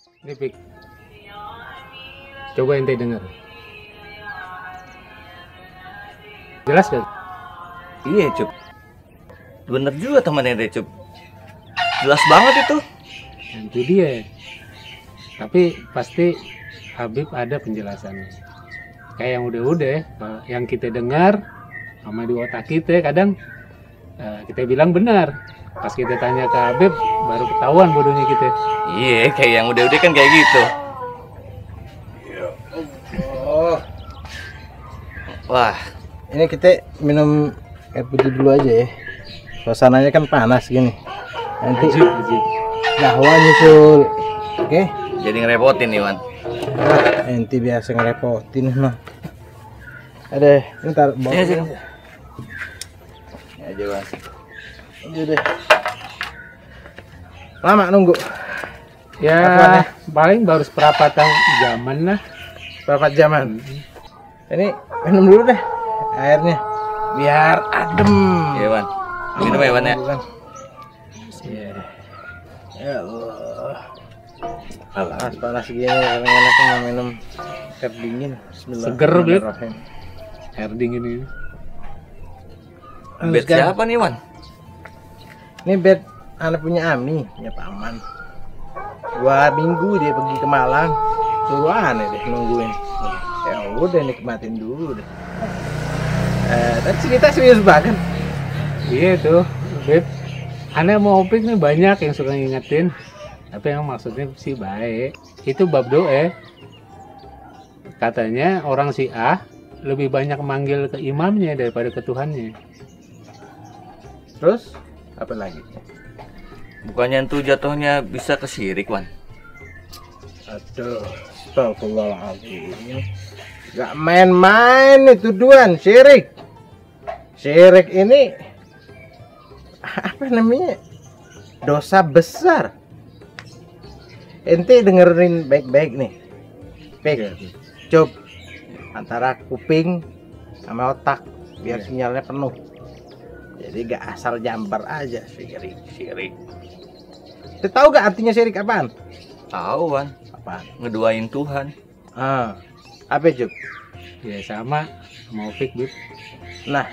Ini Pik. Coba ente dengar. Jelas gak? Iya Cup, bener juga teman ente Cup, jelas banget itu. Itu dia. Tapi pasti Habib ada penjelasannya. Kayak yang udah-udah, yang kita dengar sama di otak kita kadang kita bilang benar. Pas kita tanya ke Habib baru ketahuan bodohnya kita. Iya, kayak yang udah-udah kan kayak gitu. Oh, Wah, ini kita minum air putih dulu aja ya. Suasananya kan panas gini. Nanti Ajib. gahwa nyusul. Oke? jadi ngerepotin nih Wan. Nanti biasa ngerepotin mah. Ada, ntar bawa. Sini, sini. Ini aja Wan. Aja deh. Lama nunggu. Ya, Apaan ya? paling baru seperempatan jaman lah. Berapa jaman? Ini minum dulu deh airnya. Biar adem. Iya Wan, minum ya Wan ya. Bukan. Ya Allah. Panas gini kadang enaknya mau minum air dingin. Seger, Beb. Air dingin ini. Bed siapa nih Wan? Ini bed anak punya Ami, punya paman. 2 minggu dia pergi ke Malang. Suruh aneh deh nungguin. Ya udah nikmatin dulu deh. Tadi cerita serius banget. Iya tuh, Beb. Aneh mau Opik nih banyak yang suka ngingetin. Tapi yang maksudnya sih baik. Itu bab doa. Katanya orang Syiah lebih banyak manggil ke imamnya daripada ke Tuhannya. Terus apa lagi? Bukannya itu jatuhnya bisa ke syirik Wan? Aduh, astagfirullahaladzim. Gak main-main itu tuduhan syirik. Syirik ini apa namanya? Dosa besar. Ente dengerin baik-baik nih. Baik. Coba antara kuping sama otak biar sinyalnya penuh. Jadi gak asal jambar aja syirik. Kita tahu gak artinya syirik apaan? Tahu Wan, Apaan? ngeduain Tuhan. Apa Cuk? Ya sama Opik, Beb. Nah,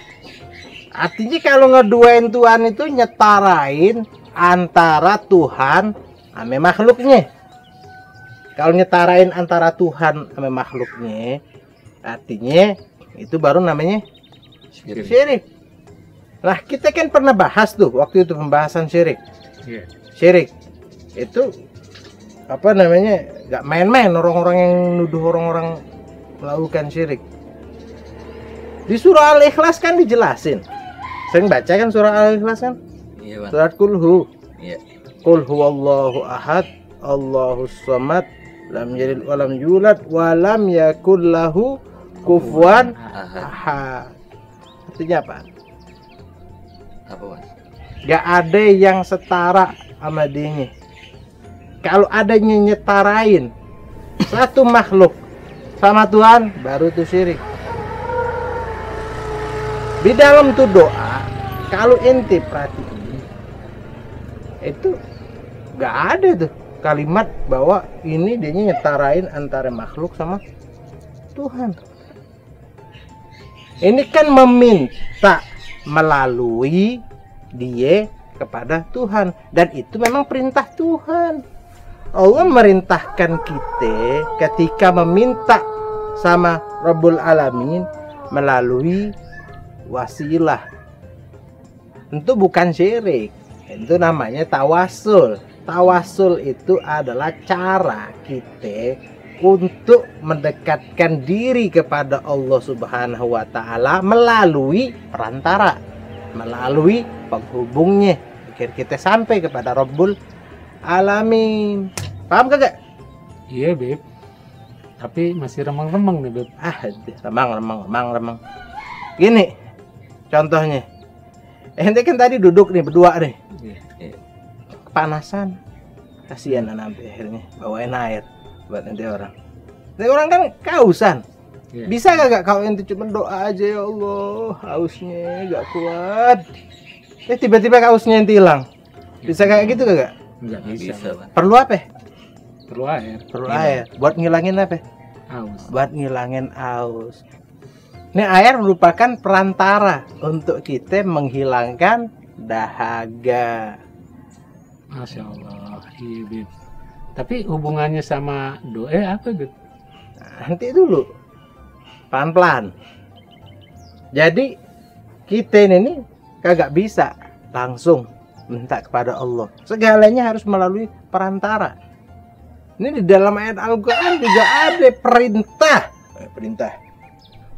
artinya kalau ngeduain Tuhan itu nyetarain antara Tuhan sama makhluknya. Kalau nyetarain antara Tuhan sama makhluknya, artinya itu baru namanya syirik. Nah, kita kan pernah bahas tuh waktu itu pembahasan syirik. Iya. Syirik itu apa namanya? Gak main-main orang-orang yang nuduh orang-orang melakukan syirik. Di surah Al-Ikhlas kan dijelasin. Sering baca kan surah Al-Ikhlas kan? Iya Wan. Surat Kulhu. Iya. Qul huwallahu ahad, Allahus samad, lam yalid walam yulad walam yakul lahu kufuwan ahad. Artinya apa? Apa Wan? Gak ada yang setara sama dia. Kalau adanya nyetarain satu makhluk sama Tuhan, baru itu syirik. Di dalam tuh doa, kalau ente perhatiin, itu gak ada tuh kalimat bahwa ini dia nyetarain antara makhluk sama Tuhan. Ini kan meminta melalui dia kepada Tuhan, dan itu memang perintah Tuhan. Allah merintahkan kita ketika meminta sama Rabbul Alamin melalui wasilah. Tentu bukan syirik, itu namanya tawasul. Tawasul itu adalah cara kita untuk mendekatkan diri kepada Allah Subhanahu wa Ta'ala melalui perantara, melalui penghubungnya, agar kita sampai kepada Rabbul Alamin. Paham kagak? Iya, Beb. Tapi masih remang-remang nih, Beb. Remang. Gini contohnya. Ente kan tadi duduk nih berdua nih. Iya. Kepanasan. Kasihan anak akhirnya bawain air buat nanti orang. Nanti orang kan kausan. Iya. Bisa kagak kalau ente cuma doa aja, ya Allah, hausnya gak kuat. Tiba-tiba hausnya ente hilang. Bisa kayak gitu kagak? Nggak bisa. Bisa Wan. Perlu apa? perlu air. Perlu Gimana? air. Buat ngilangin apa? Aus. Buat ngilangin aus. Ini air merupakan perantara untuk kita menghilangkan dahaga. Masya Allah. Iya, Bib. Tapi hubungannya sama doa apa, Bib? Nanti dulu, pelan-pelan. Jadi kita ini kagak bisa langsung minta kepada Allah. Segalanya harus melalui perantara. Ini di dalam ayat Al-Quran juga ada perintah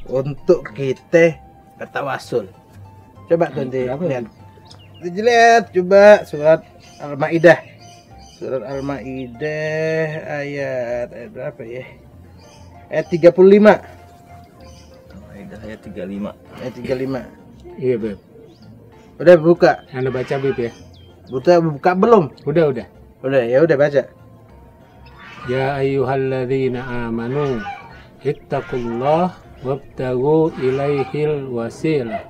untuk kita bertawasul. Coba tuh lihat. Lihat coba surat Al-Maidah. Surat Al-Maidah ayat berapa ya? Ayat 35. Ayat 35. Ayat 35. Iya, Bib. Udah buka. Anda baca, Bib, ya? Buka belum? Udah. Udah, ya udah baca. Ya ayyuhalladzina amanu ittaqullah wabtagu ilaihil wasilah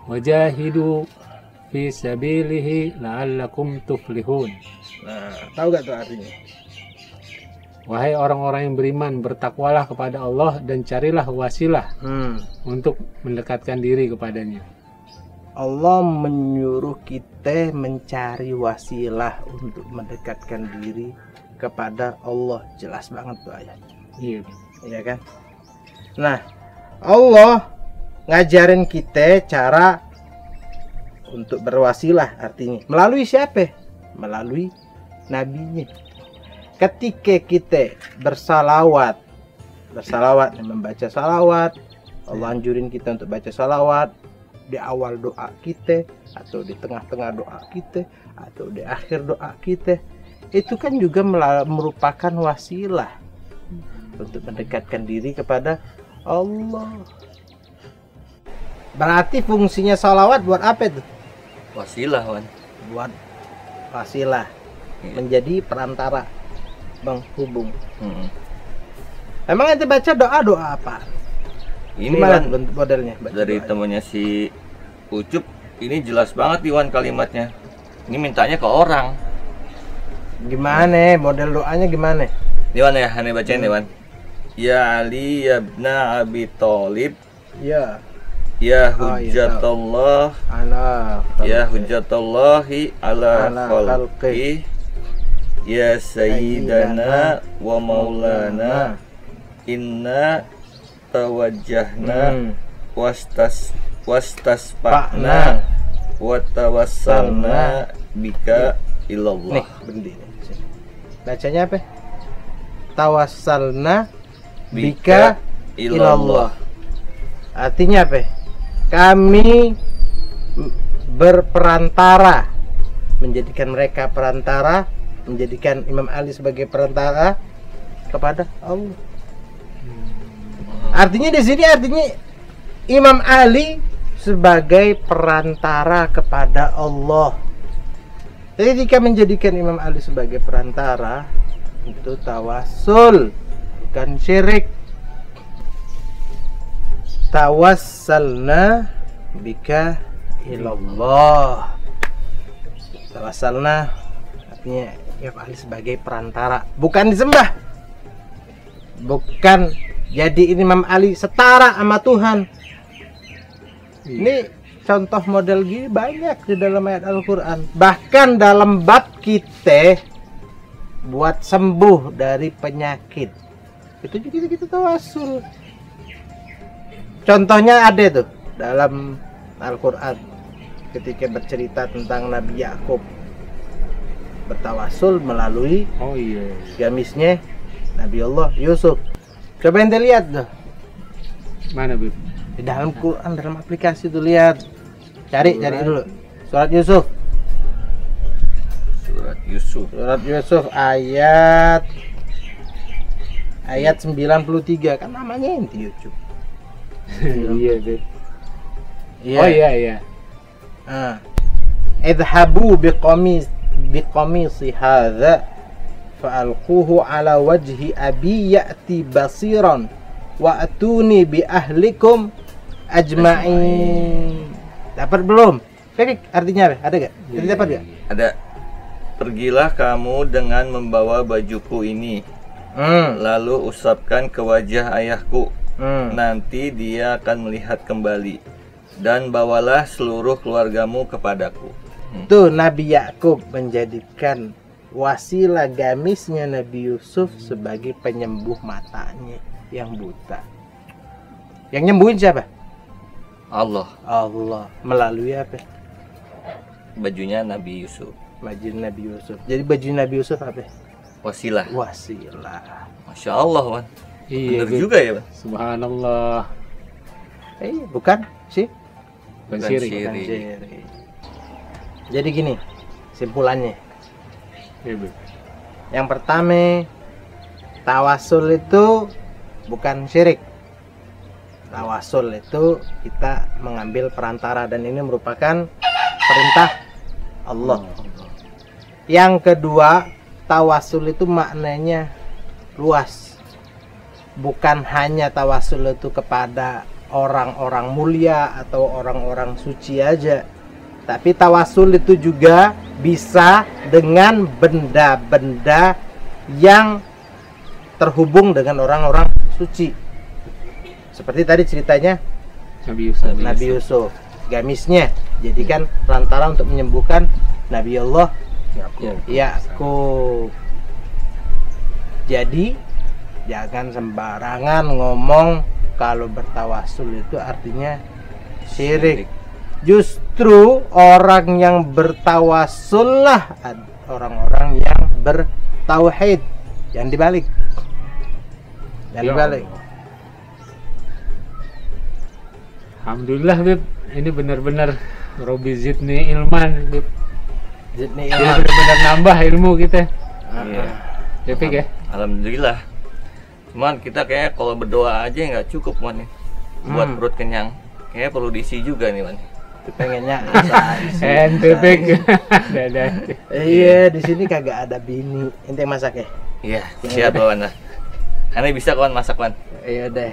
wajahidu fi sabilihi la'allakum tuflihun. Nah, tahu gak tuh artinya? Wahai orang-orang yang beriman, bertakwalah kepada Allah dan carilah wasilah untuk mendekatkan diri kepadanya. Allah menyuruh kita mencari wasilah untuk mendekatkan diri kepada Allah. Jelas banget tuh ayat. Iya. Iya kan? Nah, Allah ngajarin kita cara untuk berwasilah, artinya melalui siapa? Melalui nabinya. Ketika kita bersalawat, membaca salawat, Allah anjurin kita untuk baca salawat di awal doa kita, atau di tengah-tengah doa kita, atau di akhir doa kita. Itu kan juga merupakan wasilah untuk mendekatkan diri kepada Allah. Berarti fungsinya salawat buat apa itu? Wasilah, Wan. Buat wasilah, Iya. menjadi perantara menghubung. Mm-mm. Emang ente baca doa apa? Ini Gimana Wan, bentuk modelnya? Baca dari doanya? temannya si Ucup, ini jelas banget Iwan kalimatnya. Ini mintanya ke orang. Gimana? Model doanya gimana? Iwan ya, aneh bacain Iwan. Ya Ali ya ibna Abi Thalib, Ya, ya Oh, iya, hujjatullah, ala ya hujjatullahi ala Ala khalqi, ya sayyidana wa maulana, inna tawajjahna wastasfa'na wa tawassalna bika Nih, ilallah. bendi. Bacanya apa? Tawassalna bika ilallah. Artinya apa? Kami berperantara, menjadikan mereka perantara, menjadikan Imam Ali sebagai perantara kepada Allah. Artinya di sini Imam Ali sebagai perantara kepada Allah. Jadi jika menjadikan Imam Ali sebagai perantara, itu tawasul, bukan syirik. Tawassalna bika ilallah. Tawassalna artinya Imam Ali sebagai perantara, bukan disembah. Bukan jadi Imam Ali setara sama Tuhan. Ini contoh model gini banyak di dalam ayat Al-Quran. Bahkan dalam bab kita buat sembuh dari penyakit, itu juga kita tawasul. Contohnya ada tuh dalam Al-Quran ketika bercerita tentang Nabi Yakub bertawasul melalui Oh iya. gamisnya Nabi Allah Yusuf. Coba ente lihat tuh Mana, Bib? di dalam Quran, dalam aplikasi tuh, lihat, cari dulu surat Yusuf. Surat Yusuf ayat 93, kan namanya inti YouTube. Iya, Bib. Iya. Oh iya. Idhabu biqamisi hadza fa'alquhu ala wajhi abi ya'ti basiran wa atuni bi ahlikum ajma'in. Dapat belum? Fik, artinya apa? Ada gak? Jadi dapat gak? Ada. Pergilah kamu dengan membawa bajuku ini, lalu usapkan ke wajah ayahku. Nanti dia akan melihat kembali. Dan bawalah seluruh keluargamu kepadaku. Tuh Nabi Yakub menjadikan wasilah gamisnya Nabi Yusuf sebagai penyembuh matanya yang buta. Yang nyembuhin siapa? Allah. Allah. Melalui apa? Bajunya Nabi Yusuf. Baju Nabi Yusuf. Jadi baju Nabi Yusuf apa? Wasilah. Wasilah. Masya Allah, Wan. Iya, Bener Bib. juga ya, Wan. Subhanallah. Bukan sih? Bukan Bukan syirik. syirik. Bukan syirik. Jadi gini, simpulannya. Iya, Bib. Yang pertama, tawasul itu bukan syirik. Tawasul itu kita mengambil perantara dan ini merupakan perintah Allah. Yang kedua, tawasul itu maknanya luas. Bukan hanya tawasul itu kepada orang-orang mulia atau orang-orang suci aja. Tapi tawasul itu juga bisa dengan benda-benda yang terhubung dengan orang-orang suci. Seperti tadi ceritanya Nabi Yusuf. Nabi Yusuf, gamisnya jadikan perantara untuk menyembuhkan Nabi Allah Yakub. Yakub. Jadi jangan sembarangan ngomong kalau bertawasul itu artinya syirik. Justru orang yang bertawasul lah orang-orang yang bertauhid. Yang dibalik. Yang Ya dibalik. Allah. Alhamdulillah, Bib. Ini benar-benar Robi Zidni ilman, Bib. Zidni Ini ilman. benar-benar nambah ilmu kita. Iya. Ya, Pik ya. Alhamdulillah. Cuman kita kayak kalau berdoa aja nggak cukup, Wan. Buat perut kenyang. Kayaknya perlu diisi juga nih, Wan. Pengennya Ente, Pik. Dadah. Iya, di sini kagak ada bini. Ente masak ya? Iya, siap, Wan. Aneh bisa kawan masak, Wan. Iya deh.